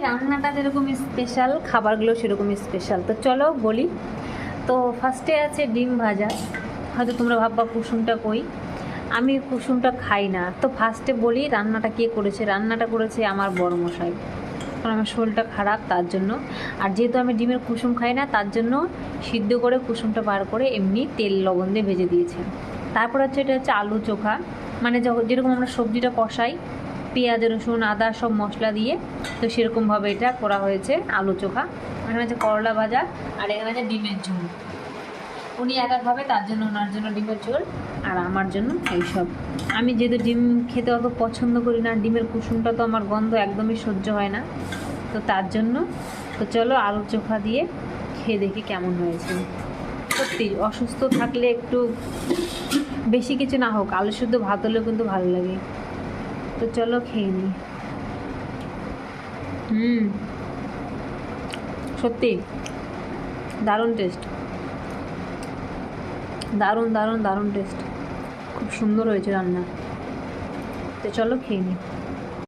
রান্নাটা যেরকম স্পেশাল, খাবারগুলো সেরকম স্পেশাল। তো চলো বলি। তো ফার্স্টে আছে ডিম ভাজা। হয়তো তোমরা ভাববা কুসুমটা কই, আমি কুসুমটা খাই না। তো ফার্স্টে বলি রান্নাটা কে করেছে। রান্নাটা করেছে আমার বড়মশাই, কারণ আমার শরীরটা খারাপ তার জন্য। আর যেহেতু আমি ডিমের কুসুম খাই না, তার জন্য সিদ্ধ করে কুসুমটা বার করে এমনি তেল লবণ দিয়ে ভেজে দিয়েছে। তারপর হচ্ছে এটা হচ্ছে আলু চোখা, মানে যেরকম আমরা সবজিটা কষাই পেঁয়াজ রসুন আদা সব মশলা দিয়ে, তো সেরকমভাবে এটা করা হয়েছে আলু চোখা। এখানে আছে করলা ভাজা, আর এখানে আছে ডিমের ঝোল। উনি একাভাবে, তার জন্য ওনার জন্য ডিমের ঝোল, আর আমার জন্য এইসব। আমি যেহেতু ডিম খেতে অত পছন্দ করি না, ডিমের কুসুমটা তো আমার গন্ধ একদমই সহ্য হয় না, তো তার জন্য। তো চলো আলু চোখা দিয়ে খেয়ে দেখি কেমন হয়েছে। সত্যি অসুস্থ থাকলে একটু বেশি কিছু না হোক, আলু শুদ্ধ ভাত হলেও কিন্তু ভালো লাগে। তো চলো খেয়ে নিই। সত্যি দারুণ টেস্ট, দারুণ দারুণ দারুণ টেস্ট, খুব সুন্দর হয়েছে রান্না। তো চলো খেয়ে নিই।